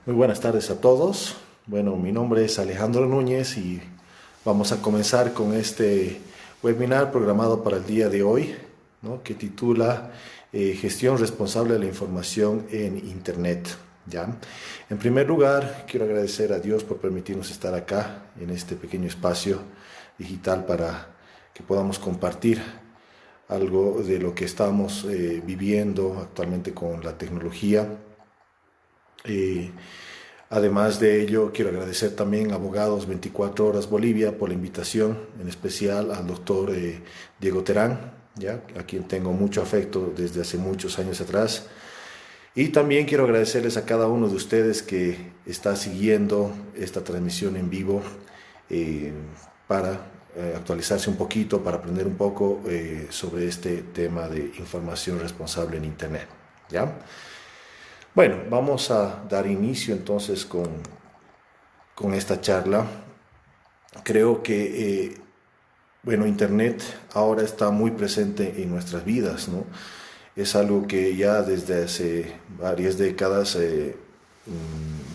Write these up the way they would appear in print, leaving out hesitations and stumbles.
Muy buenas tardes a todos. Bueno, mi nombre es Alejandro Núñez y vamos a comenzar con este webinar programado para el día de hoy, ¿no? Que titula Gestión responsable de la información en Internet. ¿Ya? En primer lugar, quiero agradecer a Dios por permitirnos estar acá en este pequeño espacio digital para que podamos compartir algo de lo que estamos viviendo actualmente con la tecnología. Eh, Además de ello, quiero agradecer también a Abogados 24 Horas Bolivia por la invitación, en especial al doctor Diego Terán, ¿ya? A quien tengo mucho afecto desde hace muchos años atrás. Y también quiero agradecerles a cada uno de ustedes que está siguiendo esta transmisión en vivo eh, para actualizarse un poquito, para aprender un poco sobre este tema de información responsable en Internet, ¿ya? Bueno, vamos a dar inicio entonces con esta charla. Creo que, bueno, Internet ahora está muy presente en nuestras vidas, ¿no? Es algo que ya desde hace varias décadas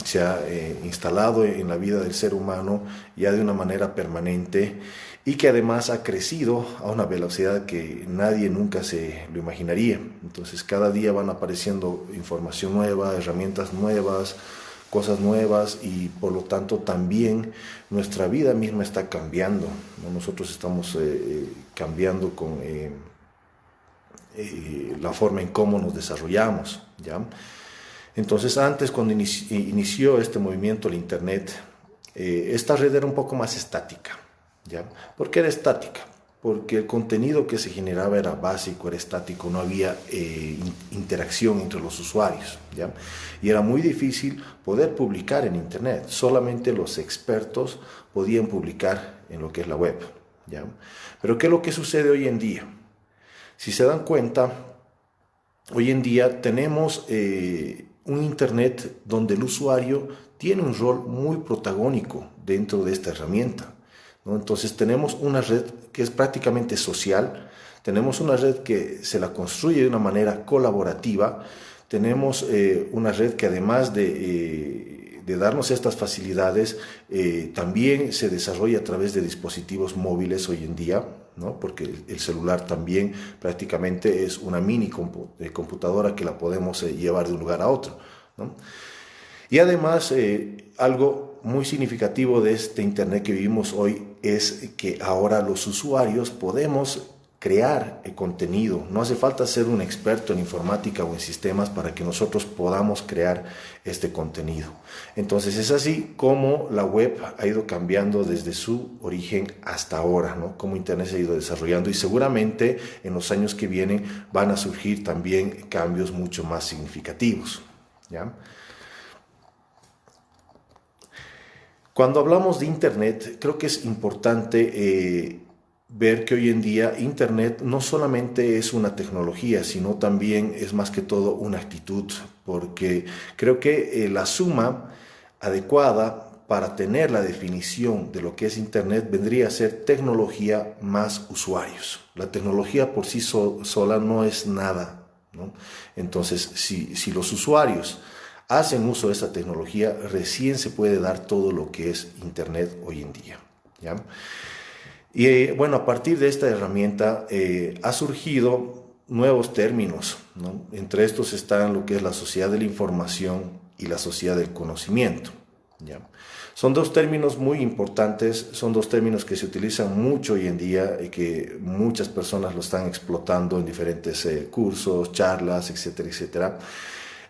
se ha instalado en la vida del ser humano ya de una manera permanente y que además ha crecido a una velocidad que nadie nunca se lo imaginaría. Entonces cada día van apareciendo información nueva, herramientas nuevas, cosas nuevas y por lo tanto también nuestra vida misma está cambiando, ¿no? Nosotros estamos cambiando con la forma en cómo nos desarrollamos, ¿ya? Entonces antes cuando inició este movimiento, el Internet, esta red era un poco más estática, ¿ya? ¿Por qué era estática? Porque el contenido que se generaba era básico, era estático, no había interacción entre los usuarios, ¿ya? Y era muy difícil poder publicar en Internet, solamente los expertos podían publicar en lo que es la web, ¿ya? Pero ¿qué es lo que sucede hoy en día? Si se dan cuenta, hoy en día tenemos un Internet donde el usuario tiene un rol muy protagónico dentro de esta herramienta, ¿no? Entonces tenemos una red que es prácticamente social, tenemos una red que se la construye de una manera colaborativa, tenemos una red que además de darnos estas facilidades, también se desarrolla a través de dispositivos móviles hoy en día, ¿no? Porque el celular también prácticamente es una mini computadora que la podemos llevar de un lugar a otro, ¿no? Y además, algo muy significativo de este Internet que vivimos hoy es que ahora los usuarios podemos crear el contenido. No hace falta ser un experto en informática o en sistemas para que nosotros podamos crear este contenido. Entonces es así como la web ha ido cambiando desde su origen hasta ahora, ¿no? Cómo Internet se ha ido desarrollando y seguramente en los años que vienen van a surgir también cambios mucho más significativos, ¿ya? Cuando hablamos de Internet, creo que es importante ver que hoy en día Internet no solamente es una tecnología, sino también es más que todo una actitud, porque creo que la suma adecuada para tener la definición de lo que es Internet vendría a ser tecnología más usuarios. La tecnología por sí sola no es nada, ¿no? Entonces, si los usuarios hacen uso de esa tecnología, recién se puede dar todo lo que es Internet hoy en día, ¿ya? Y bueno, a partir de esta herramienta ha surgido nuevos términos, ¿no? Entre estos están lo que es la sociedad de la información y la sociedad del conocimiento, ¿ya? Son dos términos muy importantes, son dos términos que se utilizan mucho hoy en día y que muchas personas lo están explotando en diferentes cursos, charlas, etcétera, etcétera.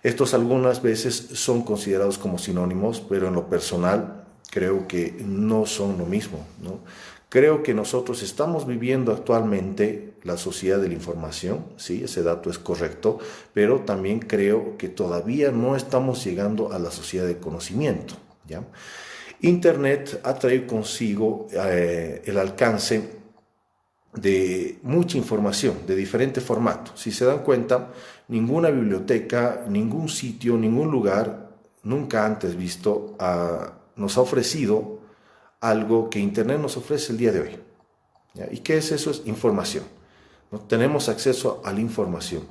Estos algunas veces son considerados como sinónimos, pero en lo personal creo que no son lo mismo, ¿no? Creo que nosotros estamos viviendo actualmente la sociedad de la información, sí, ese dato es correcto, pero también creo que todavía no estamos llegando a la sociedad del conocimiento, ¿ya? Internet ha traído consigo el alcance de mucha información, de diferente formato. Si se dan cuenta, ninguna biblioteca, ningún sitio, ningún lugar, nunca antes visto, nos ha ofrecido algo que Internet nos ofrece el día de hoy, ¿ya? ¿Y qué es eso? Es información. ¿no? Tenemos acceso a la información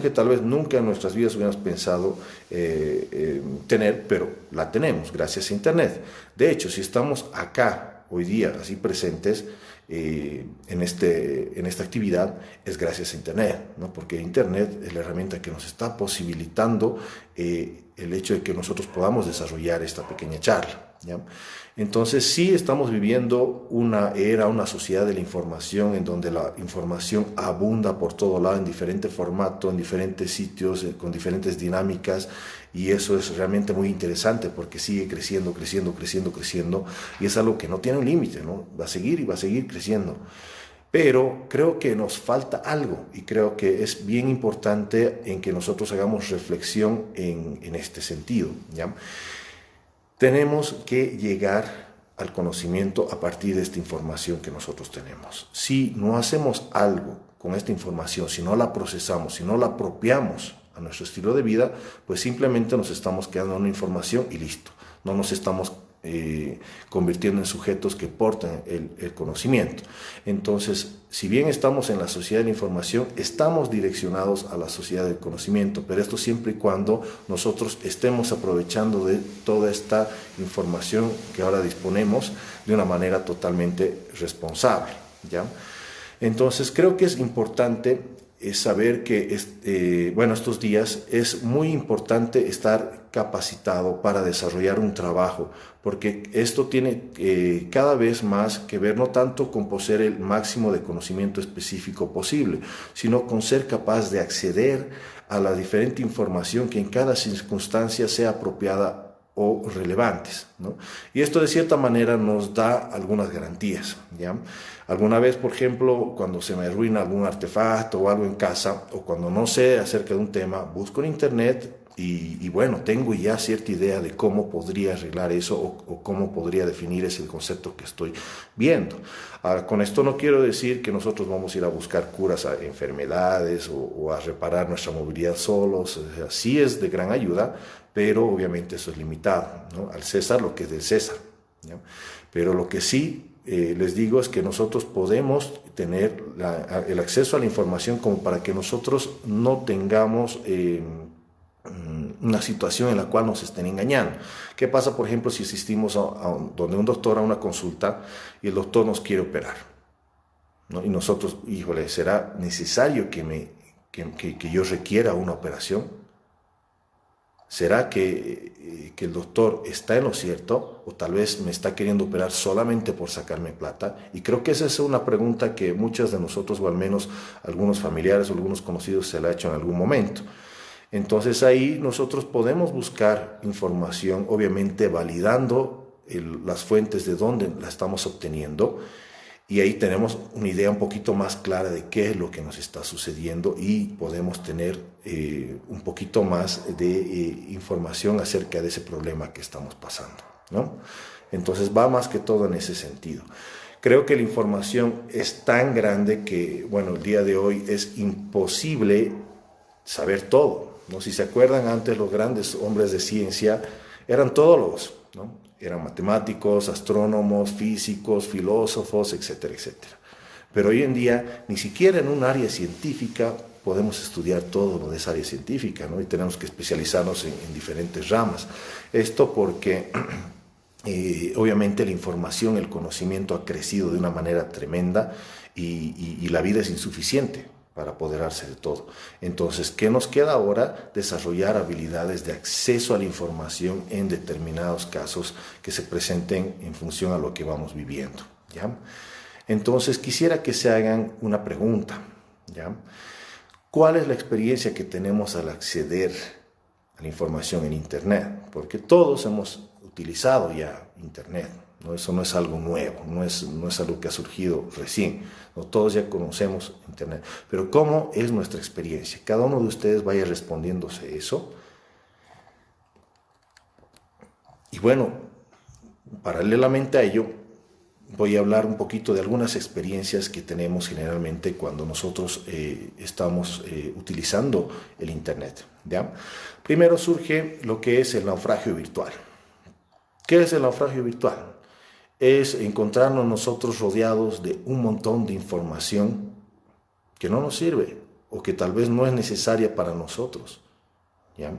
que tal vez nunca en nuestras vidas hubiéramos pensado tener, pero la tenemos gracias a Internet. De hecho, si estamos acá hoy día, así presentes, en esta actividad, es gracias a Internet, ¿no? Porque Internet es la herramienta que nos está posibilitando el hecho de que nosotros podamos desarrollar esta pequeña charla, ¿ya? Entonces sí estamos viviendo una era, una sociedad de la información en donde la información abunda por todo lado en diferente formato, en diferentes sitios, con diferentes dinámicas, y eso es realmente muy interesante porque sigue creciendo, creciendo, creciendo, creciendo, y es algo que no tiene un límite, ¿no? Va a seguir y va a seguir creciendo. Pero creo que nos falta algo y creo que es bien importante en que nosotros hagamos reflexión en este sentido, ¿ya? Tenemos que llegar al conocimiento a partir de esta información que nosotros tenemos. Si no hacemos algo con esta información, si no la procesamos, si no la apropiamos a nuestro estilo de vida, pues simplemente nos estamos quedando en una información y listo. No nos estamos convirtiendo en sujetos que portan el conocimiento. Entonces, si bien estamos en la sociedad de la información, estamos direccionados a la sociedad del conocimiento, pero esto siempre y cuando nosotros estemos aprovechando de toda esta información que ahora disponemos de una manera totalmente responsable, ¿ya? Entonces, creo que es importante saber que estos días es muy importante estar capacitado para desarrollar un trabajo, porque esto tiene cada vez más que ver no tanto con poseer el máximo de conocimiento específico posible, sino con ser capaz de acceder a la diferente información que en cada circunstancia sea apropiada o relevantes, ¿no? Y esto de cierta manera nos da algunas garantías, ¿ya? Alguna vez, por ejemplo, cuando se me arruina algún artefacto o algo en casa, o cuando no sé acerca de un tema, busco en internet y bueno, tengo ya cierta idea de cómo podría arreglar eso o cómo podría definir ese concepto que estoy viendo. Ahora, con esto no quiero decir que nosotros vamos a ir a buscar curas a enfermedades o a reparar nuestra movilidad solos. O sea, sí es de gran ayuda, pero obviamente eso es limitado, ¿no? Al César lo que es del César, ¿ya? Pero lo que sí les digo es que nosotros podemos tener el acceso a la información como para que nosotros no tengamos una situación en la cual nos estén engañando. ¿Qué pasa, por ejemplo, si asistimos donde un doctor a una consulta y el doctor nos quiere operar, ¿no? Y nosotros, híjole, ¿será necesario que yo requiera una operación? ¿Será que el doctor está en lo cierto o tal vez me está queriendo operar solamente por sacarme plata? Y creo que esa es una pregunta que muchas de nosotros, o al menos algunos familiares o algunos conocidos, se la han hecho en algún momento. Entonces ahí nosotros podemos buscar información, obviamente validando las fuentes de dónde la estamos obteniendo, y ahí tenemos una idea un poquito más clara de qué es lo que nos está sucediendo y podemos tener un poquito más de información acerca de ese problema que estamos pasando, ¿no? Entonces va más que todo en ese sentido. Creo que la información es tan grande que, bueno, el día de hoy es imposible saber todo, ¿no? Si se acuerdan, antes los grandes hombres de ciencia eran todólogos, ¿no? Eran matemáticos, astrónomos, físicos, filósofos, etcétera, etcétera. Pero hoy en día, ni siquiera en un área científica podemos estudiar todo lo de esa área científica, ¿no? Y tenemos que especializarnos en diferentes ramas. Esto porque obviamente la información, el conocimiento ha crecido de una manera tremenda y la vida es insuficiente para apoderarse de todo. Entonces, ¿qué nos queda ahora? Desarrollar habilidades de acceso a la información en determinados casos que se presenten en función a lo que vamos viviendo, ¿ya? Entonces, quisiera que se hagan una pregunta, ¿ya? ¿Cuál es la experiencia que tenemos al acceder a la información en Internet? Porque todos hemos utilizado ya Internet, ¿no? Eso no es algo nuevo, no es algo que ha surgido recién, ¿no? Todos ya conocemos Internet, pero ¿cómo es nuestra experiencia? Cada uno de ustedes vaya respondiéndose eso. Y bueno, paralelamente a ello, voy a hablar un poquito de algunas experiencias que tenemos generalmente cuando nosotros estamos utilizando el Internet, ¿ya? Primero surge lo que es el naufragio virtual. ¿Qué es el naufragio virtual? Es encontrarnos nosotros rodeados de un montón de información que no nos sirve o que tal vez no es necesaria para nosotros, ¿ya?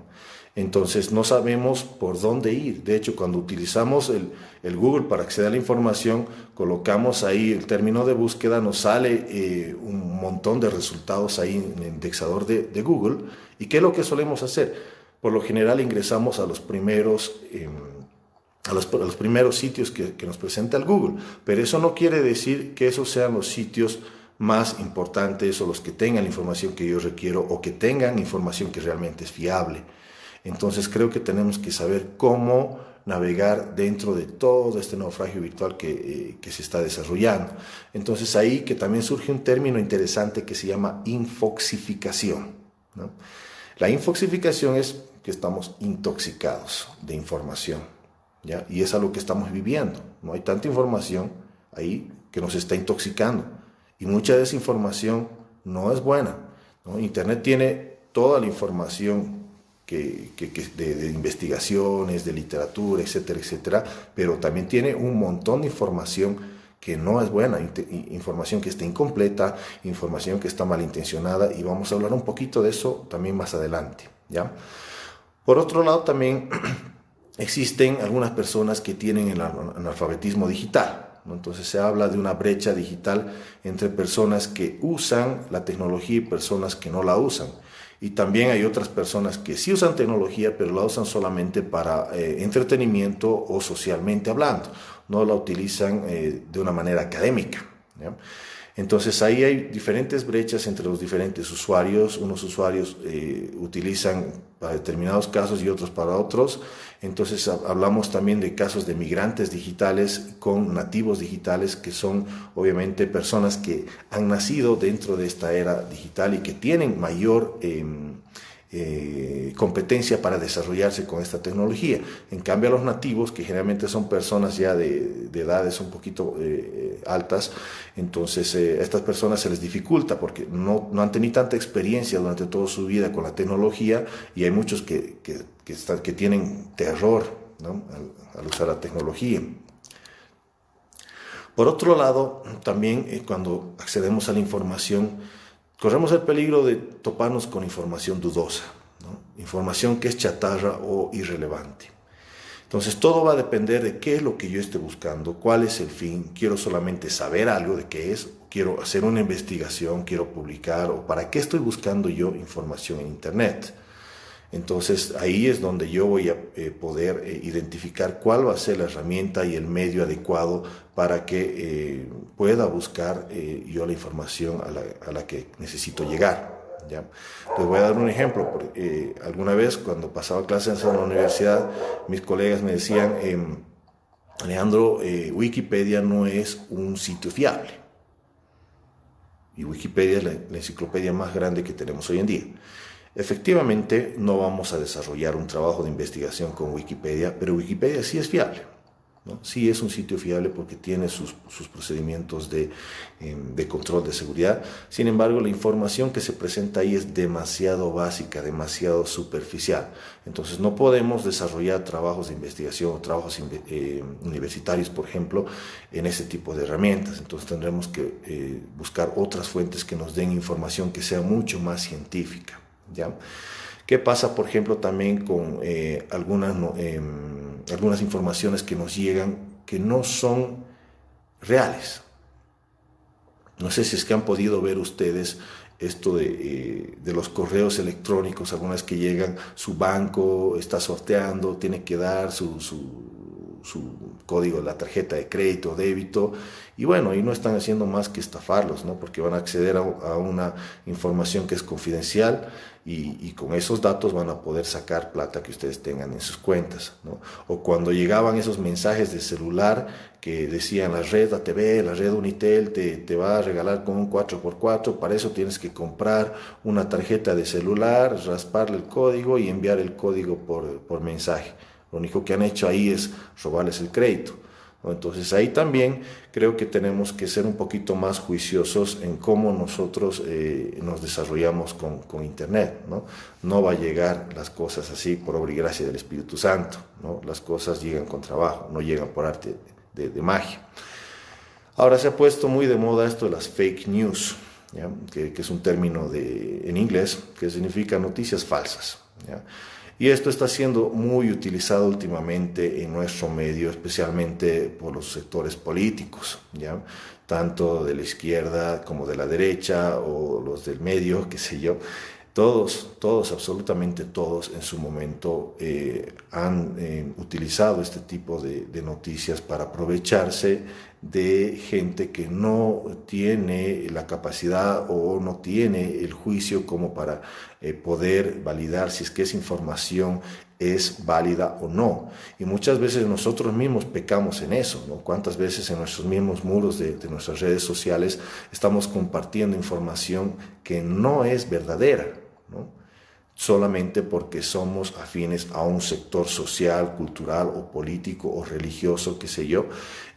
Entonces no sabemos por dónde ir. De hecho, cuando utilizamos el Google para acceder a la información, colocamos ahí el término de búsqueda, nos sale un montón de resultados ahí en el indexador de Google. ¿Y qué es lo que solemos hacer? Por lo general ingresamos a los primeros los primeros sitios que nos presenta el Google, pero eso no quiere decir que esos sean los sitios más importantes o los que tengan la información que yo requiero o que tengan información que realmente es fiable. Entonces creo que tenemos que saber cómo navegar dentro de todo este naufragio virtual que se está desarrollando. Entonces ahí que también surge un término interesante que se llama infoxificación, ¿no? La infoxificación es que estamos intoxicados de información, ¿ya? Y es algo que estamos viviendo. No hay tanta información ahí que nos está intoxicando. Y mucha de esa información no es buena, ¿no? Internet tiene toda la información de investigaciones, de literatura, etcétera, etcétera, pero también tiene un montón de información que no es buena, información que está incompleta, información que está malintencionada, y vamos a hablar un poquito de eso también más adelante, ¿ya? Por otro lado, también existen algunas personas que tienen el analfabetismo digital, ¿no? Entonces se habla de una brecha digital entre personas que usan la tecnología y personas que no la usan. Y también hay otras personas que sí usan tecnología, pero la usan solamente para entretenimiento o socialmente hablando. No la utilizan de una manera académica, ¿ya? Entonces ahí hay diferentes brechas entre los diferentes usuarios. Unos usuarios utilizan para determinados casos y otros para otros. Entonces hablamos también de casos de migrantes digitales con nativos digitales, que son obviamente personas que han nacido dentro de esta era digital y que tienen mayor competencia para desarrollarse con esta tecnología. En cambio, a los nativos, que generalmente son personas ya de edades un poquito altas, entonces a estas personas se les dificulta porque no han tenido tanta experiencia durante toda su vida con la tecnología, y hay muchos que tienen terror, ¿no?, al usar la tecnología. Por otro lado, también cuando accedemos a la información, corremos el peligro de toparnos con información dudosa, ¿no? Información que es chatarra o irrelevante. Entonces todo va a depender de qué es lo que yo esté buscando, cuál es el fin. Quiero solamente saber algo de qué es, quiero hacer una investigación, quiero publicar, o para qué estoy buscando yo información en Internet. Entonces ahí es donde yo voy a poder identificar cuál va a ser la herramienta y el medio adecuado para que pueda buscar yo la información a la que necesito llegar, ¿ya? Les voy a dar un ejemplo. Alguna vez cuando pasaba clases en la universidad, mis colegas me decían, Alejandro, Wikipedia no es un sitio fiable. Y Wikipedia es la enciclopedia más grande que tenemos hoy en día. Efectivamente, no vamos a desarrollar un trabajo de investigación con Wikipedia, pero Wikipedia sí es fiable, ¿no? Sí es un sitio fiable porque tiene sus procedimientos de control de seguridad. Sin embargo, la información que se presenta ahí es demasiado básica, demasiado superficial. Entonces no podemos desarrollar trabajos de investigación o trabajos universitarios, por ejemplo, en ese tipo de herramientas. Entonces tendremos que buscar otras fuentes que nos den información que sea mucho más científica, ¿ya? ¿Qué pasa, por ejemplo, también con algunas informaciones que nos llegan que no son reales? No sé si es que han podido ver ustedes esto de los correos electrónicos, algunas que llegan, su banco está sorteando, tiene que dar su código de la tarjeta de crédito o débito, y bueno, y no están haciendo más que estafarlos, ¿no? Porque van a acceder a una información que es confidencial, y con esos datos van a poder sacar plata que ustedes tengan en sus cuentas, ¿no? O cuando llegaban esos mensajes de celular que decían la red ATV, la red Unitel te va a regalar con un 4x4, para eso tienes que comprar una tarjeta de celular, rasparle el código y enviar el código por mensaje. Lo único que han hecho ahí es robarles el crédito, ¿no? Entonces ahí también creo que tenemos que ser un poquito más juiciosos en cómo nosotros nos desarrollamos con Internet, ¿no? No va a llegar las cosas así por obra y gracia del Espíritu Santo, ¿no? Las cosas llegan con trabajo, no llegan por arte de magia. Ahora se ha puesto muy de moda esto de las fake news. ¿ya? Que es un término en inglés que significa noticias falsas, ¿ya? Y esto está siendo muy utilizado últimamente en nuestro medio, especialmente por los sectores políticos, ¿ya? Tanto de la izquierda como de la derecha o los del medio, qué sé yo. Todos, absolutamente todos en su momento han utilizado este tipo de noticias para aprovecharse de gente que no tiene la capacidad o no tiene el juicio como para poder validar si es que esa información es válida o no. Y muchas veces nosotros mismos pecamos en eso, ¿no? Cuántas veces en nuestros mismos muros de nuestras redes sociales estamos compartiendo información que no es verdadera, ¿no? Solamente porque somos afines a un sector social, cultural o político o religioso, qué sé yo.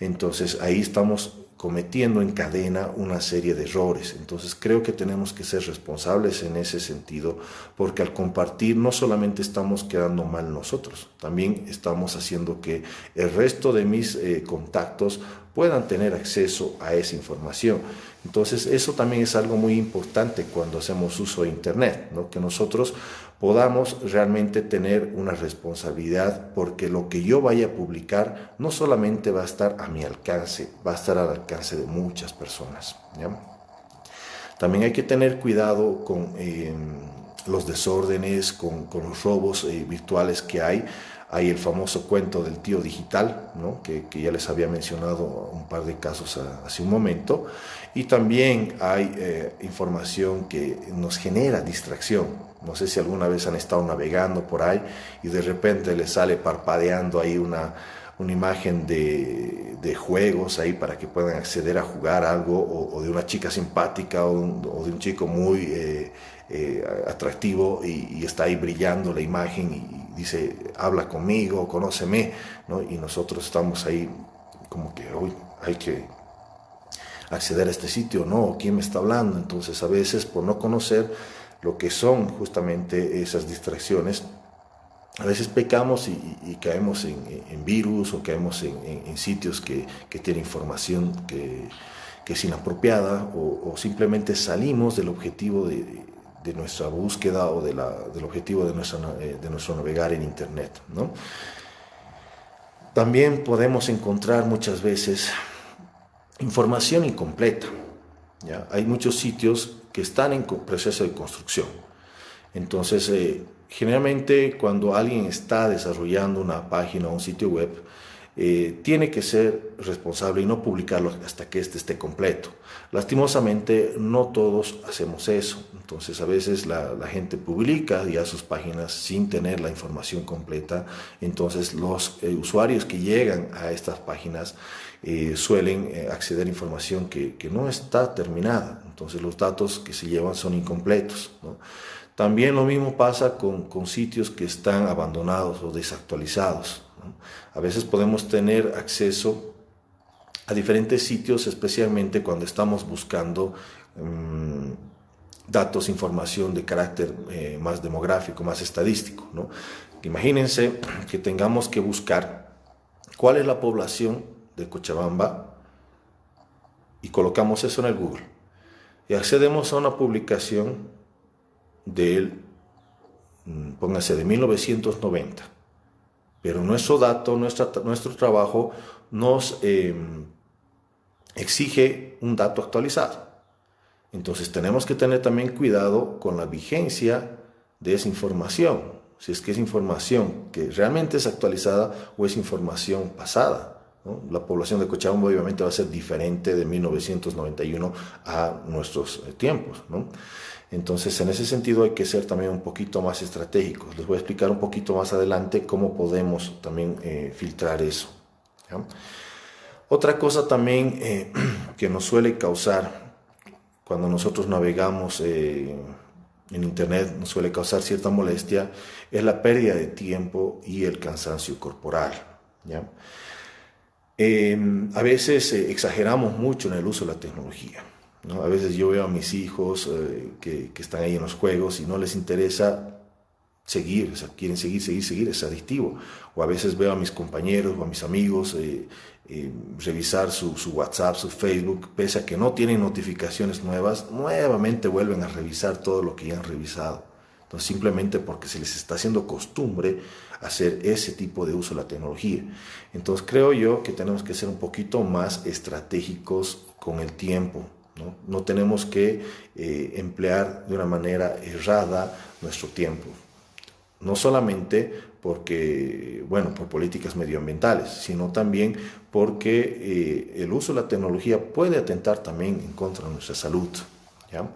Entonces ahí estamos cometiendo en cadena una serie de errores. Entonces creo que tenemos que ser responsables en ese sentido, porque al compartir no solamente estamos quedando mal nosotros, también estamos haciendo que el resto de mis contactos puedan tener acceso a esa información. Entonces eso también es algo muy importante cuando hacemos uso de Internet, ¿no? Que nosotros podamos realmente tener una responsabilidad, porque lo que yo vaya a publicar no solamente va a estar a mi alcance, va a estar al alcance de muchas personas, ¿ya? También hay que tener cuidado con los desórdenes, con los robos virtuales que hay. Hay el famoso cuento del tío digital, ¿no? Que ya les había mencionado un par de casos hace un momento. Y también hay información que nos genera distracción. No sé si alguna vez han estado navegando por ahí y de repente les sale parpadeando ahí una imagen de juegos ahí para que puedan acceder a jugar algo, o de una chica simpática o de un chico muy atractivo y está ahí brillando la imagen y dice, habla conmigo, conóceme, ¿no? Y nosotros estamos ahí como que, uy, hay que acceder a este sitio, ¿no? ¿Quién me está hablando? Entonces a veces por no conocer lo que son justamente esas distracciones, a veces pecamos y caemos en virus o caemos en sitios que tienen información que es inapropiada, o simplemente salimos del objetivo de nuestra búsqueda o del objetivo de nuestro navegar en Internet, ¿no? También podemos encontrar muchas veces información incompleta, ¿ya? Hay muchos sitios que están en proceso de construcción. Entonces, generalmente cuando alguien está desarrollando una página o un sitio web, tiene que ser responsable y no publicarlo hasta que este esté completo. Lastimosamente, no todos hacemos eso. Entonces, a veces la gente publica ya sus páginas sin tener la información completa. Entonces, los usuarios que llegan a estas páginas suelen acceder a información que no está terminada. Entonces, los datos que se llevan son incompletos, ¿no? También lo mismo pasa con sitios que están abandonados o desactualizados, ¿no? A veces podemos tener acceso a diferentes sitios, especialmente cuando estamos buscando datos, información de carácter más demográfico, más estadístico, ¿no? Imagínense que tengamos que buscar cuál es la población de Cochabamba y colocamos eso en el Google y accedemos a una publicación póngase, de 1990, pero nuestro dato, nuestro trabajo nos exige un dato actualizado. Entonces tenemos que tener también cuidado con la vigencia de esa información, si es que es información que realmente es actualizada o es información pasada, ¿no? La población de Cochabamba obviamente va a ser diferente de 1991 a nuestros tiempos, ¿no? Entonces, en ese sentido hay que ser también un poquito más estratégicos. Les voy a explicar un poquito más adelante cómo podemos también filtrar eso, ¿ya? Otra cosa también que nos suele causar cuando nosotros navegamos en Internet, nos suele causar cierta molestia, es la pérdida de tiempo y el cansancio corporal, ¿ya? A veces exageramos mucho en el uso de la tecnología, ¿no? A veces yo veo a mis hijos que están ahí en los juegos y no les interesa seguir, o sea, quieren seguir, es adictivo. O a veces veo a mis compañeros o a mis amigos revisar su WhatsApp, su Facebook, pese a que no tienen notificaciones nuevas, nuevamente vuelven a revisar todo lo que ya han revisado. Entonces, simplemente porque se les está haciendo costumbre hacer ese tipo de uso de la tecnología. Entonces, creo yo que tenemos que ser un poquito más estratégicos con el tiempo. No tenemos que emplear de una manera errada nuestro tiempo. No solamente porque, bueno, por políticas medioambientales, sino también porque el uso de la tecnología puede atentar también en contra de nuestra salud, ¿ya?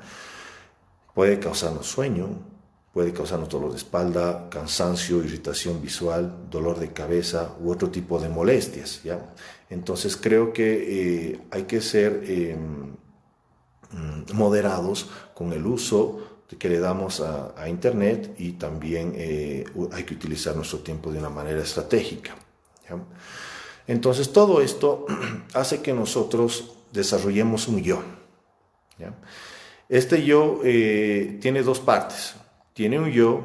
Puede causarnos sueño, puede causarnos dolor de espalda, cansancio, irritación visual, dolor de cabeza u otro tipo de molestias, ¿ya? Entonces creo que hay que ser moderados con el uso que le damos a Internet, y también hay que utilizar nuestro tiempo de una manera estratégica, ¿ya? Entonces todo esto hace que nosotros desarrollemos un yo, ¿ya? Este yo tiene dos partes. Tiene un yo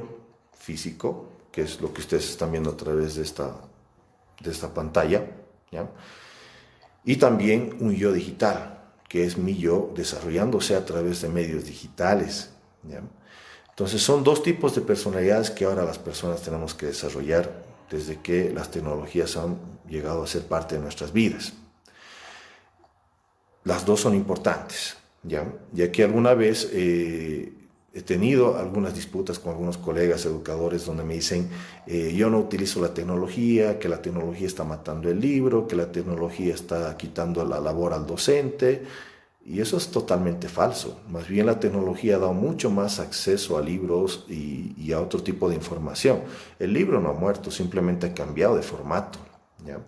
físico, que es lo que ustedes están viendo a través de esta pantalla, ¿ya? Y también un yo digital, que es mi yo desarrollándose a través de medios digitales, ¿ya? Entonces son dos tipos de personalidades que ahora las personas tenemos que desarrollar desde que las tecnologías han llegado a ser parte de nuestras vidas. Las dos son importantes, ya que alguna vez he tenido algunas disputas con algunos colegas educadores donde me dicen yo no utilizo la tecnología, que la tecnología está matando el libro, que la tecnología está quitando la labor al docente, y eso es totalmente falso. Más bien la tecnología ha dado mucho más acceso a libros y a otro tipo de información. El libro no ha muerto, simplemente ha cambiado de formato, ¿ya?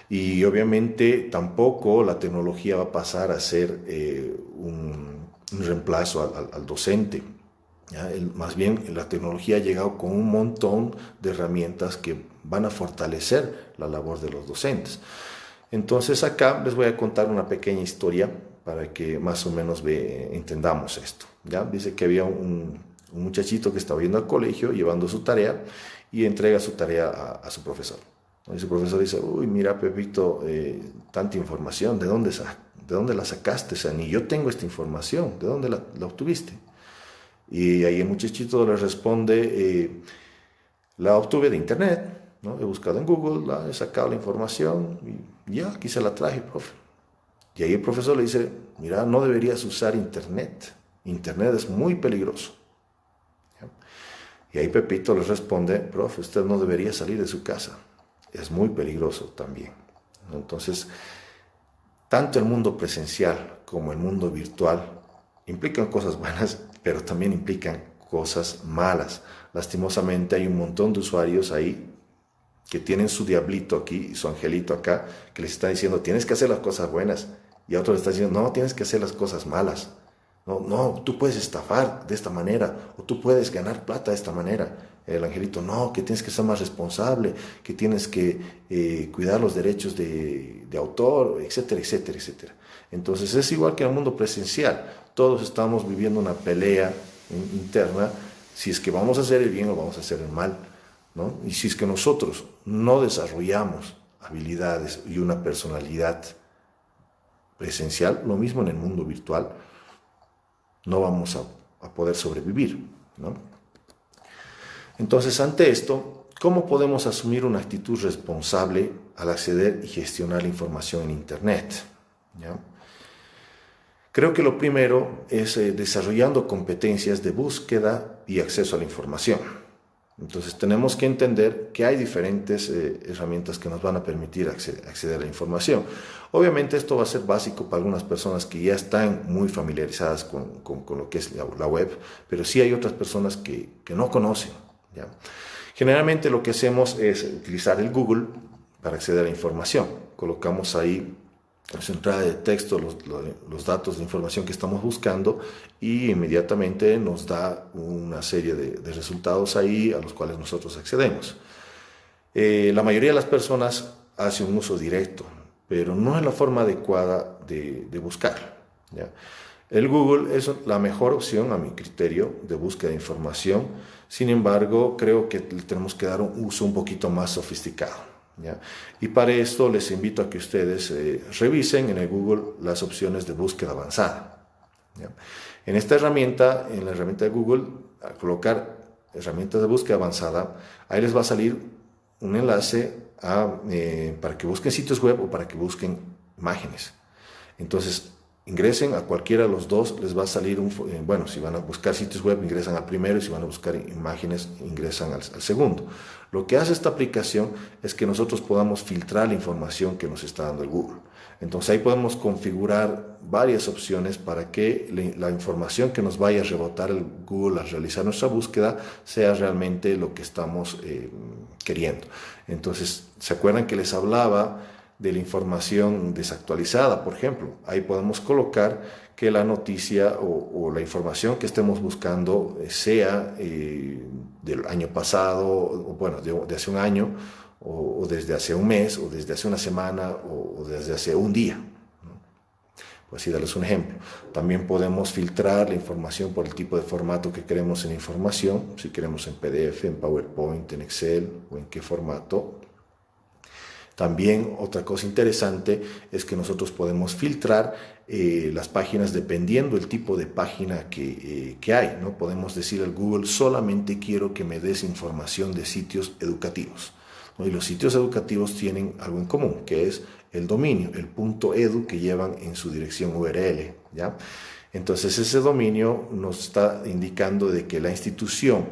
Y obviamente tampoco la tecnología va a pasar a ser un reemplazo al docente, ¿ya? Más bien la tecnología ha llegado con un montón de herramientas que van a fortalecer la labor de los docentes. Entonces acá les voy a contar una pequeña historia para que más o menos entendamos esto, ¿ya? Dice que había un muchachito que estaba yendo al colegio llevando su tarea y entrega su tarea a su profesor. Y su profesor dice, uy, mira, Pepito, tanta información, ¿de dónde la sacaste? O sea, ni yo tengo esta información, ¿de dónde la obtuviste? Y ahí el muchachito le responde, la obtuve de internet, ¿no? He buscado en Google, he sacado la información y ya, aquí se la traje, profe. Y ahí el profesor le dice, mira, no deberías usar internet. Internet es muy peligroso. ¿Ya? Y ahí Pepito le responde, profe, usted no debería salir de su casa. Es muy peligroso también. Entonces, tanto el mundo presencial como el mundo virtual implican cosas buenas, pero también implican cosas malas. Lastimosamente hay un montón de usuarios ahí que tienen su diablito aquí y su angelito acá, que les está diciendo, tienes que hacer las cosas buenas, y a otro le está diciendo, no, tienes que hacer las cosas malas. No, tú puedes estafar de esta manera, o tú puedes ganar plata de esta manera. El angelito, no, que tienes que ser más responsable, que tienes que cuidar los derechos de autor, etcétera, etcétera, etcétera. Entonces es igual que en el mundo presencial. Todos estamos viviendo una pelea interna, si es que vamos a hacer el bien o vamos a hacer el mal, ¿no? Y si es que nosotros no desarrollamos habilidades y una personalidad presencial, lo mismo en el mundo virtual, no vamos a poder sobrevivir, ¿no? Entonces, ante esto, ¿cómo podemos asumir una actitud responsable al acceder y gestionar la información en Internet? ¿Ya? Creo que lo primero es desarrollando competencias de búsqueda y acceso a la información. Entonces tenemos que entender que hay diferentes herramientas que nos van a permitir acceder a la información. Obviamente esto va a ser básico para algunas personas que ya están muy familiarizadas con lo que es la web, pero sí hay otras personas que no conocen, ¿ya? Generalmente lo que hacemos es utilizar el Google para acceder a la información. Colocamos ahí en su entrada de texto los datos de información que estamos buscando y inmediatamente nos da una serie de resultados ahí a los cuales nosotros accedemos. La mayoría de las personas hace un uso directo, pero no es la forma adecuada de buscar, ¿ya? El Google es la mejor opción a mi criterio de búsqueda de información. Sin embargo, creo que le tenemos que dar un uso un poquito más sofisticado, ¿ya? Y para esto les invito a que ustedes revisen en el Google las opciones de búsqueda avanzada, ¿ya? En esta herramienta, en la herramienta de Google, al colocar herramientas de búsqueda avanzada, ahí les va a salir un enlace para que busquen sitios web o para que busquen imágenes. Entonces, ingresen a cualquiera de los dos, les va a salir bueno, si van a buscar sitios web, ingresan al primero, y si van a buscar imágenes, ingresan al segundo. Lo que hace esta aplicación es que nosotros podamos filtrar la información que nos está dando el Google. Entonces ahí podemos configurar varias opciones para que la información que nos vaya a rebotar el Google al realizar nuestra búsqueda sea realmente lo que estamos queriendo. Entonces, ¿se acuerdan que les hablaba de la información desactualizada? Por ejemplo, ahí podemos colocar que la noticia o la información que estemos buscando sea del año pasado, o bueno, de hace un año, o desde hace un mes, o desde hace una semana, o desde hace un día, ¿no? Pues así darles un ejemplo. También podemos filtrar la información por el tipo de formato que queremos en la información, si queremos en PDF, en PowerPoint, en Excel, o en qué formato. También otra cosa interesante es que nosotros podemos filtrar las páginas dependiendo del tipo de página que hay, ¿no? Podemos decir al Google: solamente quiero que me des información de sitios educativos, ¿no? Y los sitios educativos tienen algo en común, que es el dominio, el .edu que llevan en su dirección URL, ¿ya? Entonces ese dominio nos está indicando de que la institución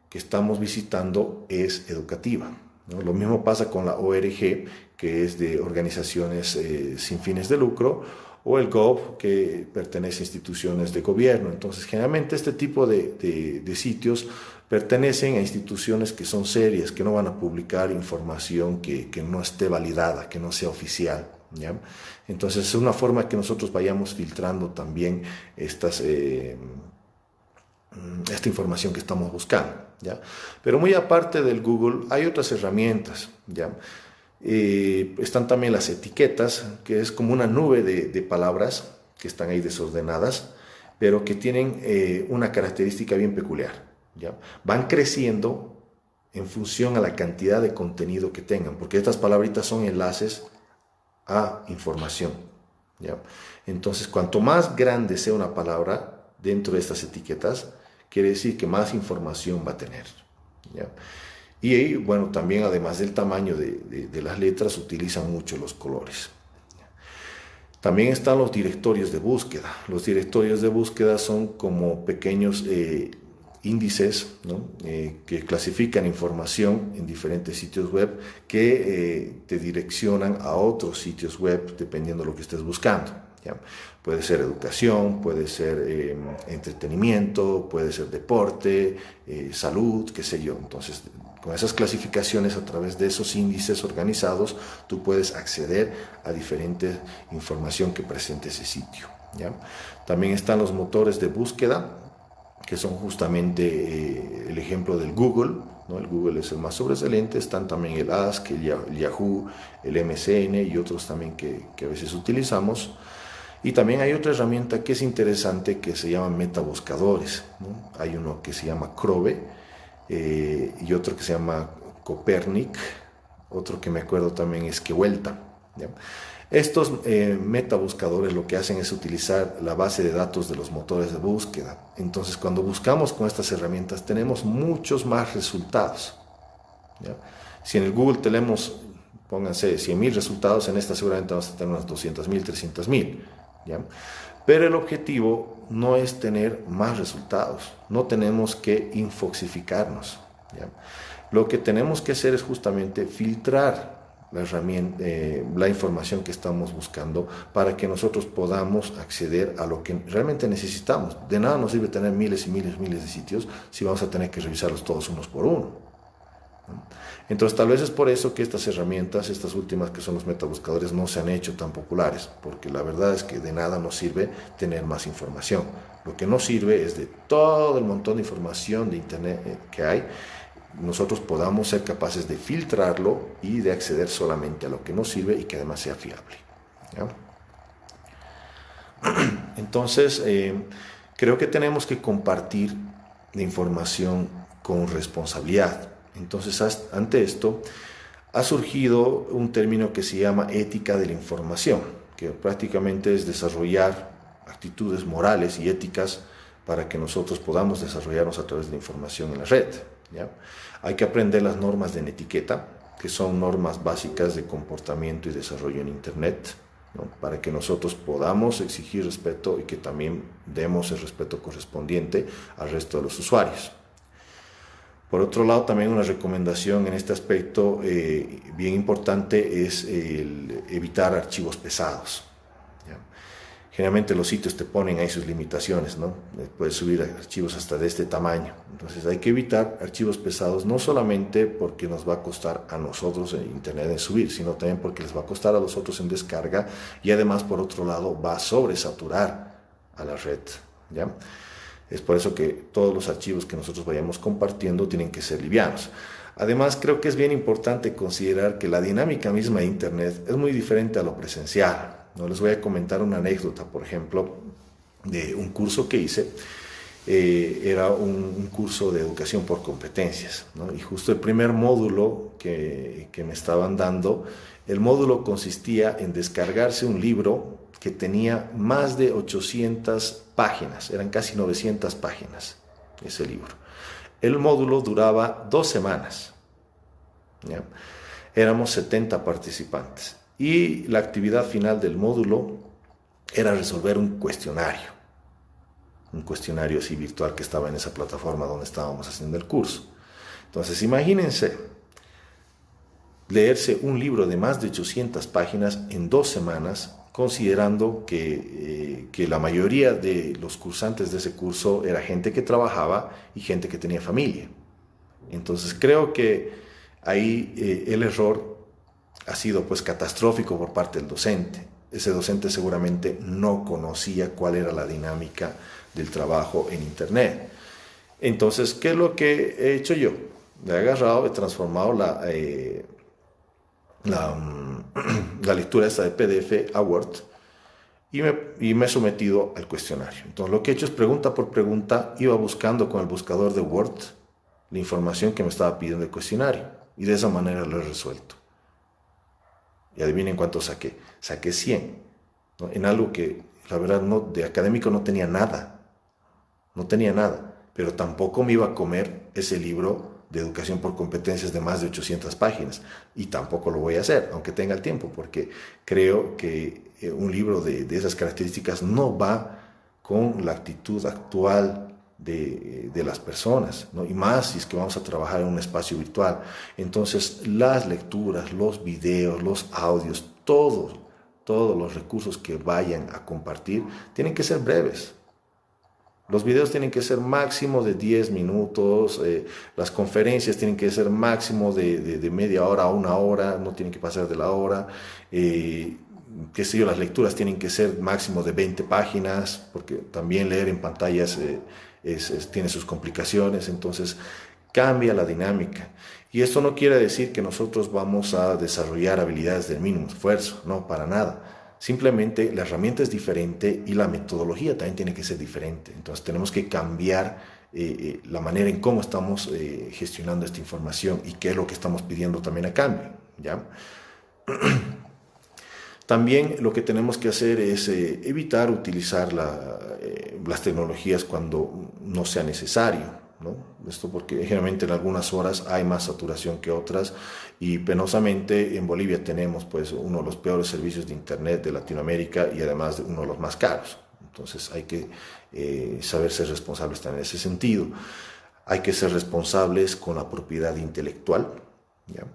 que estamos visitando es educativa, ¿no? Lo mismo pasa con la ORG, que es de organizaciones sin fines de lucro, o el gov, que pertenece a instituciones de gobierno. Entonces, generalmente este tipo de sitios pertenecen a instituciones que son serias, que no van a publicar información que no esté validada, que no sea oficial, ¿ya? Entonces, es una forma que nosotros vayamos filtrando también esta información que estamos buscando, ¿ya? Pero muy aparte del Google, hay otras herramientas, ¿ya? Están también las etiquetas, que es como una nube de palabras que están ahí desordenadas, pero que tienen una característica bien peculiar, ¿ya? Van creciendo en función a la cantidad de contenido que tengan, porque estas palabritas son enlaces a información, ¿ya? Entonces, cuanto más grande sea una palabra dentro de estas etiquetas, quiere decir que más información va a tener, ¿ya? Y bueno, también además del tamaño de las letras, utilizan mucho los colores. También están los directorios de búsqueda. Los directorios de búsqueda son como pequeños índices, ¿no? Que clasifican información en diferentes sitios web que te direccionan a otros sitios web dependiendo de lo que estés buscando, ¿ya? Puede ser educación, puede ser entretenimiento, puede ser deporte, salud, qué sé yo. Entonces, con esas clasificaciones, a través de esos índices organizados, tú puedes acceder a diferente información que presente ese sitio, ¿ya? También están los motores de búsqueda, que son justamente el ejemplo del Google, ¿no? El Google es el más sobresaliente. Están también el Ask, el Yahoo, el MSN y otros también que a veces utilizamos. Y también hay otra herramienta que es interesante, que se llama metabuscadores, ¿no? Hay uno que se llama Crobe, y otro que se llama Copernic, otro que me acuerdo también es Kevuelta, ¿ya? Estos metabuscadores lo que hacen es utilizar la base de datos de los motores de búsqueda. Entonces, cuando buscamos con estas herramientas, tenemos muchos más resultados, ¿ya? Si en el Google tenemos, pónganse, 100.000 resultados, en esta seguramente vamos a tener unas 200.000, 300.000, ¿ya? Pero el objetivo no es tener más resultados, no tenemos que infoxificarnos, ¿ya? Lo que tenemos que hacer es justamente filtrar la información que estamos buscando para que nosotros podamos acceder a lo que realmente necesitamos. De nada nos sirve tener miles y miles y miles de sitios si vamos a tener que revisarlos todos unos por uno, ¿no? Entonces, tal vez es por eso que estas herramientas, estas últimas que son los metabuscadores, no se han hecho tan populares, porque la verdad es que de nada nos sirve tener más información. Lo que nos sirve es de todo el montón de información de internet que hay, nosotros podamos ser capaces de filtrarlo y de acceder solamente a lo que nos sirve y que además sea fiable, ¿ya? Entonces, creo que tenemos que compartir la información con responsabilidad. Entonces, ante esto, ha surgido un término que se llama ética de la información, que prácticamente es desarrollar actitudes morales y éticas para que nosotros podamos desarrollarnos a través de la información en la red, ¿ya? Hay que aprender las normas de etiqueta, que son normas básicas de comportamiento y desarrollo en Internet, ¿no? Para que nosotros podamos exigir respeto y que también demos el respeto correspondiente al resto de los usuarios. Por otro lado, también una recomendación en este aspecto bien importante es evitar archivos pesados, ¿ya? Generalmente los sitios te ponen ahí sus limitaciones, ¿no? Puedes subir archivos hasta de este tamaño. Entonces hay que evitar archivos pesados, no solamente porque nos va a costar a nosotros en Internet en subir, sino también porque les va a costar a los otros en descarga y además, por otro lado, va a sobresaturar a la red, ¿ya? Es por eso que todos los archivos que nosotros vayamos compartiendo tienen que ser livianos. Además, creo que es bien importante considerar que la dinámica misma de Internet es muy diferente a lo presencial, ¿no? Les voy a comentar una anécdota, por ejemplo, de un curso que hice. Era un curso de educación por competencias, ¿no? Y justo el primer módulo que me estaban dando, el módulo consistía en descargarse un libro que tenía más de 800 páginas, eran casi 900 páginas ese libro. El módulo duraba 2 semanas, ¿ya? Éramos 70 participantes y la actividad final del módulo era resolver un cuestionario así virtual que estaba en esa plataforma donde estábamos haciendo el curso. Entonces, imagínense leerse un libro de más de 800 páginas en 2 semanas, considerando que la mayoría de los cursantes de ese curso era gente que trabajaba y gente que tenía familia. Entonces, creo que ahí el error ha sido pues catastrófico por parte del docente. Ese docente seguramente no conocía cuál era la dinámica del trabajo en Internet. Entonces, ¿qué es lo que he hecho yo? Le he agarrado, he transformado la lectura esta de PDF a Word y me he sometido al cuestionario. Entonces, lo que he hecho es pregunta por pregunta, iba buscando con el buscador de Word la información que me estaba pidiendo el cuestionario y de esa manera lo he resuelto. Y adivinen cuánto saqué. Saqué 100, ¿no? En algo que la verdad no, de académico no tenía nada. No tenía nada, pero tampoco me iba a comer ese libro de educación por competencias de más de 800 páginas. Y tampoco lo voy a hacer, aunque tenga el tiempo, porque creo que un libro de esas características no va con la actitud actual de las personas, ¿no? Y más si es que vamos a trabajar en un espacio virtual. Entonces, las lecturas, los videos, los audios, todos los recursos que vayan a compartir tienen que ser breves. Los videos tienen que ser máximo de 10 minutos, las conferencias tienen que ser máximo de media hora a 1 hora, no tienen que pasar de la hora. Qué sé yo, las lecturas tienen que ser máximo de 20 páginas, porque también leer en pantallas tiene sus complicaciones, entonces cambia la dinámica. Y esto no quiere decir que nosotros vamos a desarrollar habilidades del mínimo esfuerzo, no, para nada. Simplemente la herramienta es diferente y la metodología también tiene que ser diferente. Entonces tenemos que cambiar la manera en cómo estamos gestionando esta información y qué es lo que estamos pidiendo también a cambio, ¿ya? También lo que tenemos que hacer es evitar utilizar las tecnologías cuando no sea necesario, ¿no? Esto porque generalmente en algunas horas hay más saturación que otras y penosamente en Bolivia tenemos pues uno de los peores servicios de Internet de Latinoamérica y además uno de los más caros. Entonces hay que saber ser responsables también en ese sentido. Hay que ser responsables con la propiedad intelectual, ¿ya?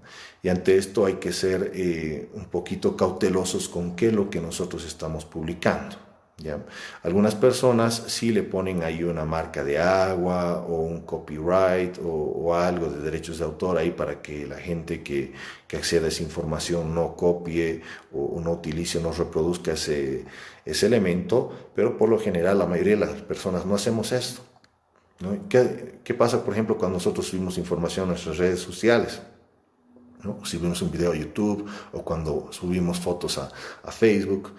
Y ante esto hay que ser un poquito cautelosos con qué es lo que nosotros estamos publicando, ¿ya? Algunas personas sí le ponen ahí una marca de agua o un copyright o algo de derechos de autor ahí para que la gente que acceda a esa información no copie o no utilice o no reproduzca ese elemento, pero por lo general la mayoría de las personas no hacemos esto, ¿no? ¿Qué pasa, por ejemplo, cuando nosotros subimos información a nuestras redes sociales? ¿No? Si subimos un video a YouTube o cuando subimos fotos a Facebook,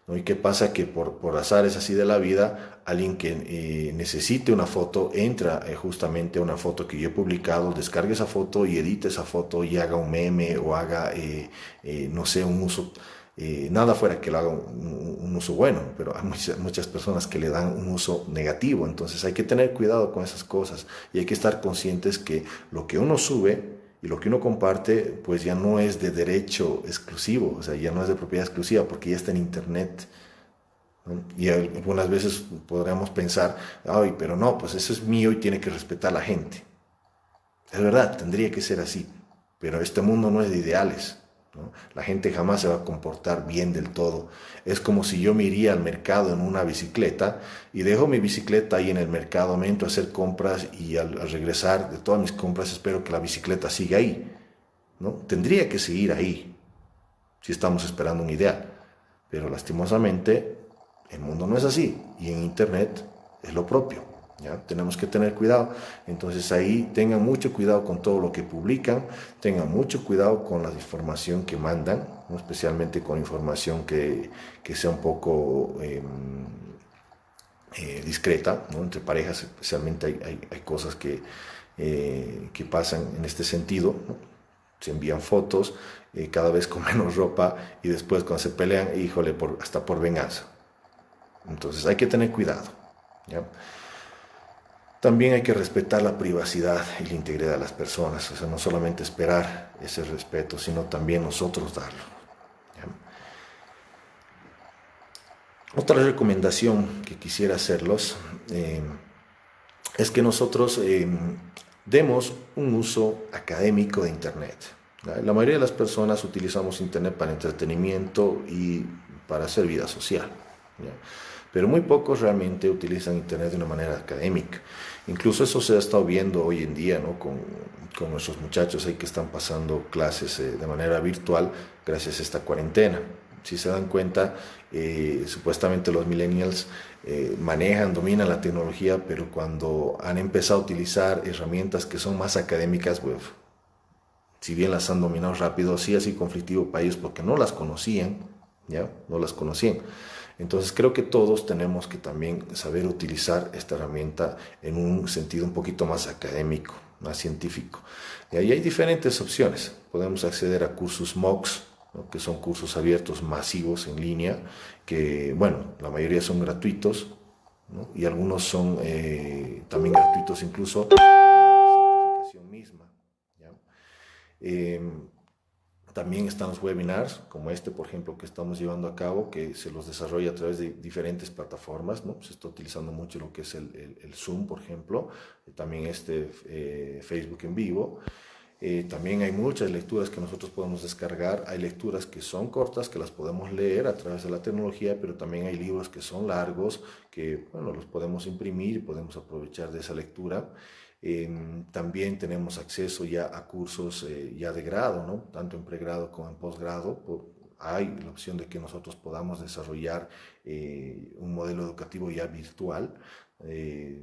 ¿no? ¿Y qué pasa? Que por azares así de la vida, alguien que necesite una foto entra justamente a una foto que yo he publicado, descargue esa foto y edite esa foto y haga un meme o haga, no sé, un uso. Nada fuera que lo haga un uso bueno, pero hay muchas personas que le dan un uso negativo, entonces hay que tener cuidado con esas cosas y hay que estar conscientes que lo que uno sube y lo que uno comparte, pues ya no es de derecho exclusivo, o sea, ya no es de propiedad exclusiva porque ya está en internet, ¿no? Y algunas veces podríamos pensar, ay, pero no, pues eso es mío y tiene que respetar a la gente. Es verdad, tendría que ser así, pero este mundo no es de ideales, ¿no? La gente jamás se va a comportar bien del todo. Es como si yo me iría al mercado en una bicicleta y dejo mi bicicleta ahí en el mercado, me entro a hacer compras y al regresar de todas mis compras espero que la bicicleta siga ahí, ¿no? Tendría que seguir ahí si estamos esperando un ideal, pero lastimosamente el mundo no es así y en internet es lo propio. ¿Ya? Tenemos que tener cuidado. Entonces ahí tengan mucho cuidado con todo lo que publican, tengan mucho cuidado con la información que mandan, ¿no? Especialmente con información que sea un poco discreta, ¿no? Entre parejas especialmente hay cosas que pasan en este sentido, ¿no? Se envían fotos cada vez con menos ropa y después cuando se pelean, híjole, hasta por venganza. Entonces hay que tener cuidado. ¿Ya? También hay que respetar la privacidad y la integridad de las personas, o sea, no solamente esperar ese respeto, sino también nosotros darlo. ¿Ya? Otra recomendación que quisiera hacerlos es que nosotros demos un uso académico de Internet. ¿Ya? La mayoría de las personas utilizamos Internet para entretenimiento y para hacer vida social. ¿Ya? Pero muy pocos realmente utilizan Internet de una manera académica. Incluso eso se ha estado viendo hoy en día, ¿no? con nuestros muchachos ahí que están pasando clases de manera virtual gracias a esta cuarentena. Si se dan cuenta, supuestamente los millennials manejan, dominan la tecnología, pero cuando han empezado a utilizar herramientas que son más académicas, pues, si bien las han dominado rápido, sí ha sido conflictivo para ellos porque no las conocían, ¿ya? No las conocían. Entonces creo que todos tenemos que también saber utilizar esta herramienta en un sentido un poquito más académico, más científico. Y ahí hay diferentes opciones. Podemos acceder a cursos MOOCs, ¿no? Que son cursos abiertos masivos en línea, que, bueno, la mayoría son gratuitos, ¿no? Y algunos son también gratuitos incluso la certificación misma. ¿Ya? Eh, También están los webinars, como este, por ejemplo, que estamos llevando a cabo, que se los desarrolla a través de diferentes plataformas, ¿no? Se está utilizando mucho lo que es el Zoom, por ejemplo, también Facebook en vivo. También hay muchas lecturas que nosotros podemos descargar. Hay lecturas que son cortas, que las podemos leer a través de la tecnología, pero también hay libros que son largos, que, bueno, los podemos imprimir y podemos aprovechar de esa lectura. También tenemos acceso ya a cursos ya de grado, ¿no? Tanto en pregrado como en posgrado. Hay la opción de que nosotros podamos desarrollar un modelo educativo ya virtual.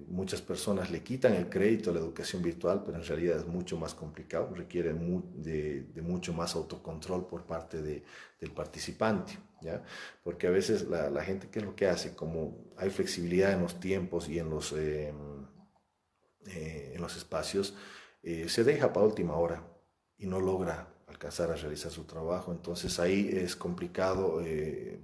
Muchas personas le quitan el crédito a la educación virtual, pero en realidad es mucho más complicado, requiere de mucho más autocontrol por parte del participante, ¿ya? Porque a veces la gente, ¿qué es lo que hace? Como hay flexibilidad en los tiempos y en los espacios, se deja para última hora y no logra alcanzar a realizar su trabajo. Entonces ahí es complicado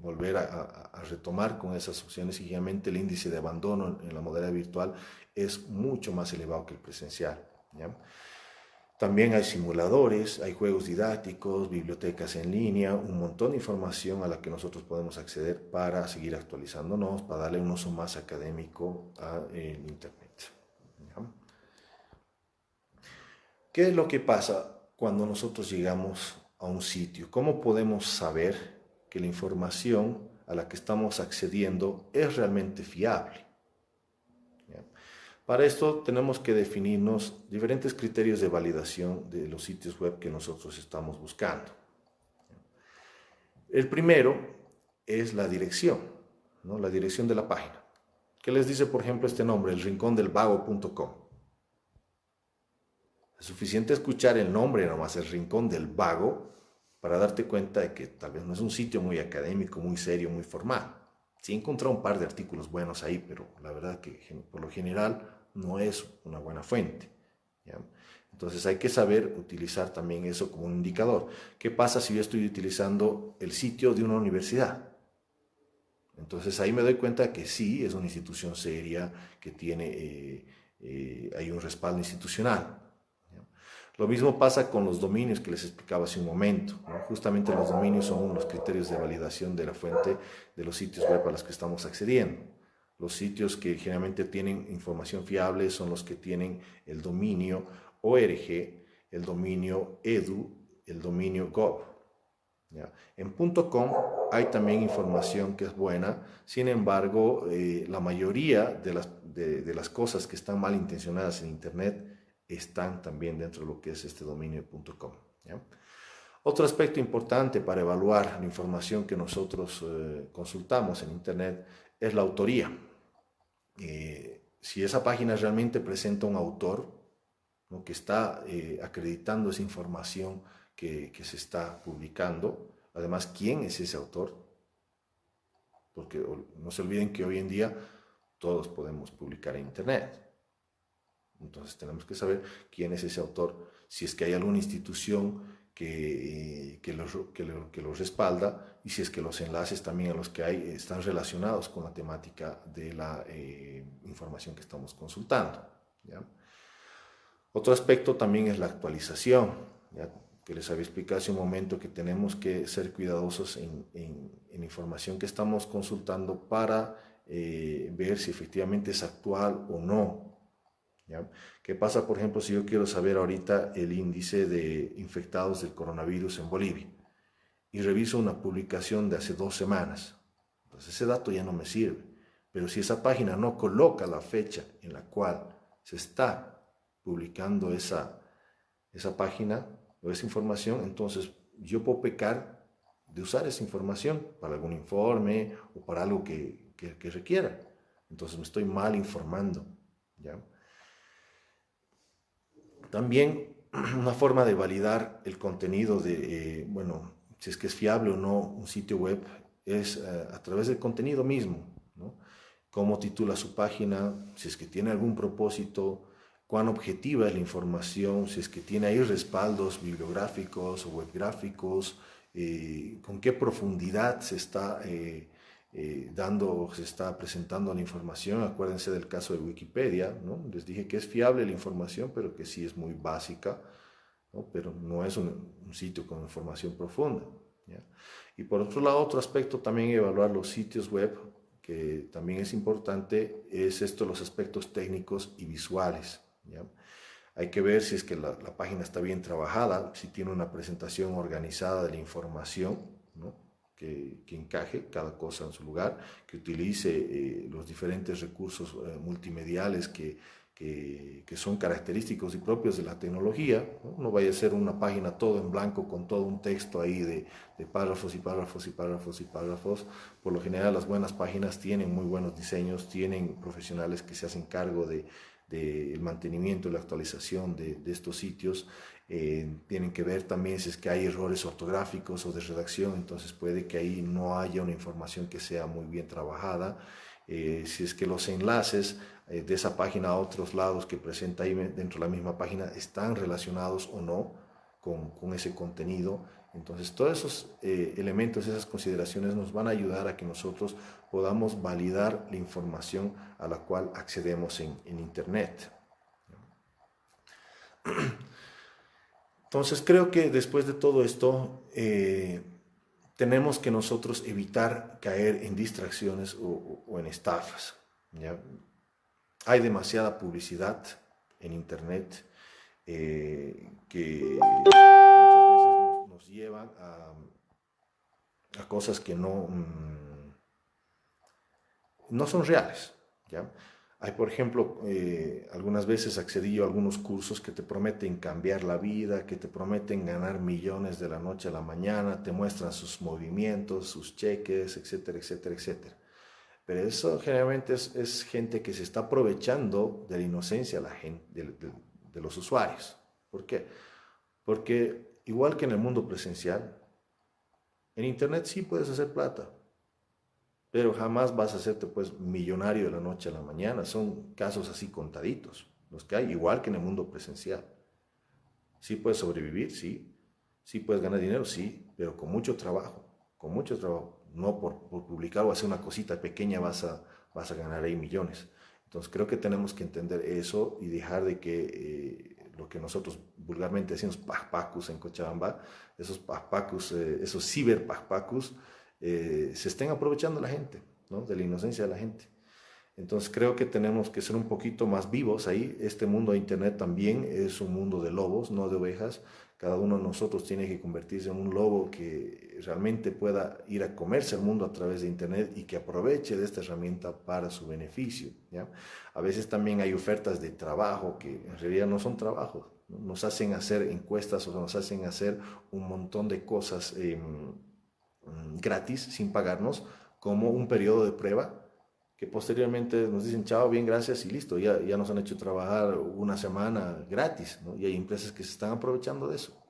volver a retomar con esas opciones y realmente el índice de abandono en la modalidad virtual es mucho más elevado que el presencial, ¿ya? También hay simuladores, hay juegos didácticos, bibliotecas en línea, un montón de información a la que nosotros podemos acceder para seguir actualizándonos, para darle un uso más académico al Internet. ¿Qué es lo que pasa cuando nosotros llegamos a un sitio? ¿Cómo podemos saber que la información a la que estamos accediendo es realmente fiable? ¿Ya? Para esto tenemos que definirnos diferentes criterios de validación de los sitios web que nosotros estamos buscando. El primero es la dirección, ¿no? La dirección de la página. ¿Qué les dice, por ejemplo, este nombre? elrincondelvago.com. Es suficiente escuchar el nombre nomás, el Rincón del Vago, para darte cuenta de que tal vez no es un sitio muy académico, muy serio, muy formal. Sí he encontrado un par de artículos buenos ahí, pero la verdad que por lo general no es una buena fuente, ¿ya? Entonces hay que saber utilizar también eso como un indicador. ¿Qué pasa si yo estoy utilizando el sitio de una universidad? Entonces ahí me doy cuenta que sí, es una institución seria, que tiene, hay un respaldo institucional. ¿Ya? Lo mismo pasa con los dominios que les explicaba hace un momento, ¿no? Justamente los dominios son unos criterios de validación de la fuente de los sitios web a los que estamos accediendo. Los sitios que generalmente tienen información fiable son los que tienen el dominio org, el dominio edu, el dominio gov. ¿Ya? En .com hay también información que es buena, sin embargo, la mayoría de las cosas que están malintencionadas en Internet están también dentro de lo que es este dominio de .com. ¿Ya? Otro aspecto importante para evaluar la información que nosotros consultamos en Internet es la autoría. Si esa página realmente presenta un autor, ¿no?, que está acreditando esa información que se está publicando. Además, ¿quién es ese autor? Porque no se olviden que hoy en día todos podemos publicar en Internet. Entonces tenemos que saber quién es ese autor, si es que hay alguna institución que lo respalda, y si es que los enlaces también a los que hay están relacionados con la temática de la información que estamos consultando, ¿ya? Otro aspecto también es la actualización, ¿ya?, que les había explicado hace un momento, que tenemos que ser cuidadosos en información que estamos consultando para ver si efectivamente es actual o no, ¿ya? ¿Qué pasa, por ejemplo, si yo quiero saber ahorita el índice de infectados del coronavirus en Bolivia y reviso una publicación de hace 2 semanas? Entonces ese dato ya no me sirve. Pero si esa página no coloca la fecha en la cual se está publicando esa página o esa información, entonces yo puedo pecar de usar esa información para algún informe o para algo que requiera. Entonces me estoy mal informando, ¿ya? También una forma de validar el contenido de, bueno, si es que es fiable o no un sitio web, es a través del contenido mismo, ¿no? Cómo titula su página, si es que tiene algún propósito, cuán objetiva es la información, si es que tiene ahí respaldos bibliográficos o webgráficos, con qué profundidad se está se está presentando la información. Acuérdense del caso de Wikipedia, ¿no? Les dije que es fiable la información, pero que sí es muy básica, ¿no? Pero no es un sitio con información profunda, ¿ya? Y por otro lado, otro aspecto también evaluar los sitios web, que también es importante, es los aspectos técnicos y visuales, ¿ya? Hay que ver si es que la página está bien trabajada, si tiene una presentación organizada de la información, ¿no?, que encaje cada cosa en su lugar, que utilice los diferentes recursos multimediales que son característicos y propios de la tecnología, ¿no? No vaya a ser una página todo en blanco con todo un texto ahí de párrafos y párrafos y párrafos y párrafos. Por lo general las buenas páginas tienen muy buenos diseños, tienen profesionales que se hacen cargo del mantenimiento y la actualización de estos sitios. Tienen que ver también si es que hay errores ortográficos o de redacción, entonces puede que ahí no haya una información que sea muy bien trabajada. Si es que los enlaces de esa página a otros lados que presenta ahí dentro de la misma página están relacionados o no con ese contenido. Entonces todos esos elementos, esas consideraciones nos van a ayudar a que nosotros podamos validar la información a la cual accedemos en Internet. Entonces creo que después de todo esto tenemos que nosotros evitar caer en distracciones o en estafas, ¿ya? Hay demasiada publicidad en Internet que muchas veces nos llevan a cosas que no son reales, ¿ya? Hay, por ejemplo, algunas veces accedí yo a algunos cursos que te prometen cambiar la vida, que te prometen ganar millones de la noche a la mañana, te muestran sus movimientos, sus cheques, etcétera, etcétera, etcétera. Pero eso generalmente es gente que se está aprovechando de la inocencia de los usuarios. ¿Por qué? Porque igual que en el mundo presencial, En Internet sí puedes hacer plata, pero jamás vas a hacerte pues millonario de la noche a la mañana. Son casos así contaditos, los que hay, igual que en el mundo presencial. Sí puedes sobrevivir, sí. Sí puedes ganar dinero, sí, pero con mucho trabajo, con mucho trabajo. No por publicar o hacer una cosita pequeña vas a ganar ahí millones. Entonces creo que tenemos que entender eso y dejar de que lo que nosotros vulgarmente decimos pajpacus en Cochabamba, esos pajpacus, esos ciberpajpacus, se estén aprovechando la gente, ¿no? De la inocencia de la gente. Entonces creo que tenemos que ser un poquito más vivos ahí. Este mundo de Internet también es un mundo de lobos, no de ovejas. Cada uno de nosotros tiene que convertirse en un lobo que realmente pueda ir a comerse el mundo a través de Internet y que aproveche de esta herramienta para su beneficio, ¿ya? A veces también hay ofertas de trabajo que en realidad no son trabajos, ¿no? Nos hacen hacer encuestas o nos hacen hacer un montón de cosas gratis, sin pagarnos, como un periodo de prueba que posteriormente nos dicen chao, bien, gracias y listo, ya nos han hecho trabajar una semana gratis, ¿no? Y hay empresas que se están aprovechando de eso,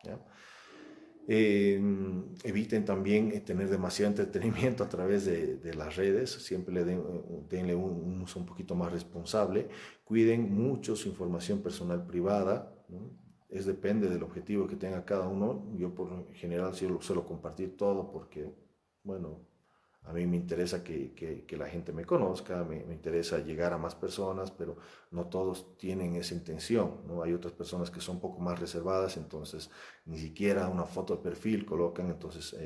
¿ya? Eviten también tener demasiado entretenimiento a través de las redes, siempre denle un uso un poquito más responsable, cuiden mucho su información personal privada, ¿no? Es depende del objetivo que tenga cada uno. Yo por general suelo compartir todo porque, bueno, a mí me interesa que la gente me conozca, me interesa llegar a más personas, pero no todos tienen esa intención, ¿no? Hay otras personas que son un poco más reservadas, entonces ni siquiera una foto de perfil colocan, entonces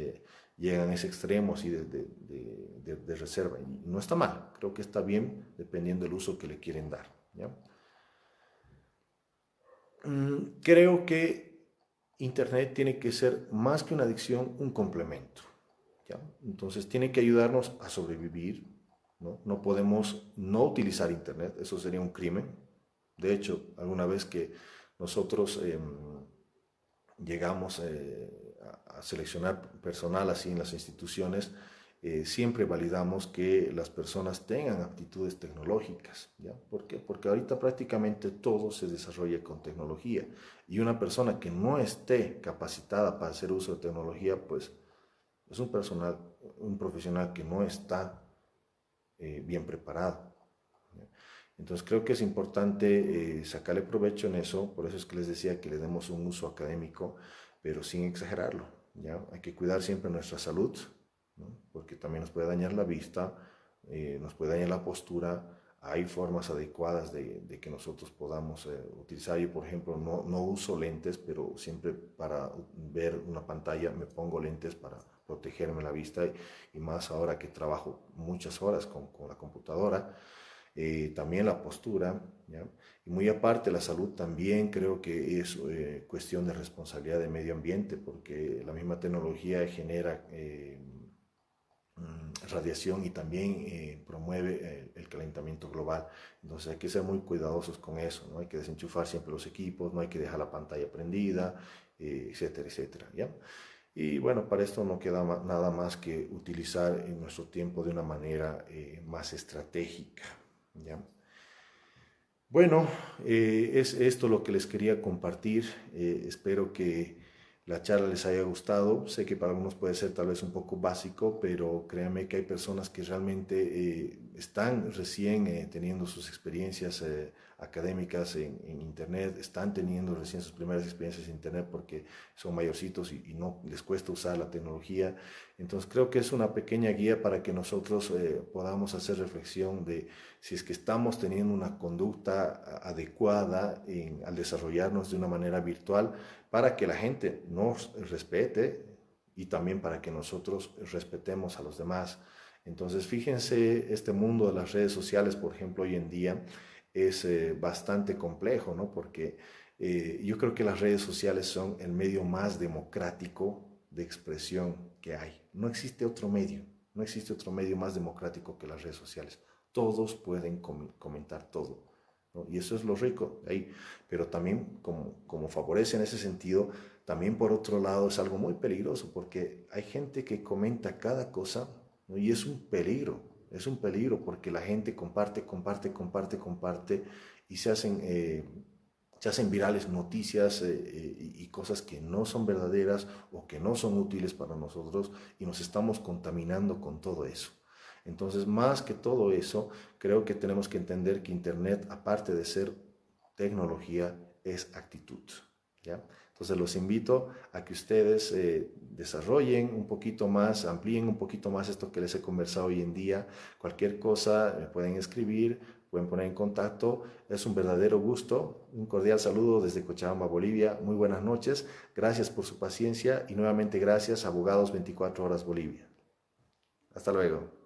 llegan a ese extremo así de reserva. Y no está mal, creo que está bien dependiendo del uso que le quieren dar, ¿ya? Creo que Internet tiene que ser más que una adicción, un complemento, ¿ya? Entonces tiene que ayudarnos a sobrevivir, ¿no? No podemos no utilizar Internet, eso sería un crimen. De hecho, alguna vez que nosotros llegamos a seleccionar personal así en las instituciones, siempre validamos que las personas tengan aptitudes tecnológicas, ¿ya? ¿Por qué? Porque ahorita prácticamente todo se desarrolla con tecnología y una persona que no esté capacitada para hacer uso de tecnología, pues es un profesional que no está bien preparado, ¿ya? Entonces creo que es importante sacarle provecho en eso, por eso es que les decía que le demos un uso académico, pero sin exagerarlo, ¿ya? Hay que cuidar siempre nuestra salud, ¿no? Porque también nos puede dañar la vista, nos puede dañar la postura. Hay formas adecuadas de que nosotros podamos utilizar. Yo, por ejemplo, no uso lentes, pero siempre para ver una pantalla me pongo lentes para protegerme la vista y más ahora que trabajo muchas horas con la computadora. También la postura, ¿ya? Y muy aparte la salud también creo que es cuestión de responsabilidad del medio ambiente, porque la misma tecnología genera radiación y también promueve el calentamiento global. Entonces hay que ser muy cuidadosos con eso, ¿no? Hay que desenchufar siempre los equipos, no hay que dejar la pantalla prendida, etcétera, etcétera, ¿ya? Y bueno, para esto no queda nada más que utilizar en nuestro tiempo de una manera más estratégica, ¿ya? Bueno, es esto lo que les quería compartir. Espero que la charla les haya gustado. Sé que para algunos puede ser tal vez un poco básico, pero créanme que hay personas que realmente están recién teniendo sus experiencias académicas en Internet, están teniendo recién sus primeras experiencias en Internet porque son mayorcitos y no les cuesta usar la tecnología. Entonces creo que es una pequeña guía para que nosotros podamos hacer reflexión de si es que estamos teniendo una conducta adecuada al desarrollarnos de una manera virtual para que la gente nos respete y también para que nosotros respetemos a los demás. Entonces, fíjense, este mundo de las redes sociales, por ejemplo, hoy en día es bastante complejo, ¿no? Porque yo creo que las redes sociales son el medio más democrático de expresión que hay. No existe otro medio, no existe otro medio más democrático que las redes sociales. Todos pueden comentar todo, ¿no? Y eso es lo rico ahí. Pero también, como favorece en ese sentido, también por otro lado es algo muy peligroso, porque hay gente que comenta cada cosa, ¿no? Y es un peligro porque la gente comparte, comparte, comparte, comparte, y se hacen se hacen virales noticias y cosas que no son verdaderas o que no son útiles para nosotros y nos estamos contaminando con todo eso. Entonces, más que todo eso, creo que tenemos que entender que Internet, aparte de ser tecnología, es actitud. ¿Ya? Entonces los invito a que ustedes desarrollen un poquito más, amplíen un poquito más esto que les he conversado hoy en día. Cualquier cosa me pueden escribir, pueden poner en contacto. Es un verdadero gusto. Un cordial saludo desde Cochabamba, Bolivia. Muy buenas noches. Gracias por su paciencia y nuevamente gracias a Abogados 24 Horas Bolivia. Hasta luego.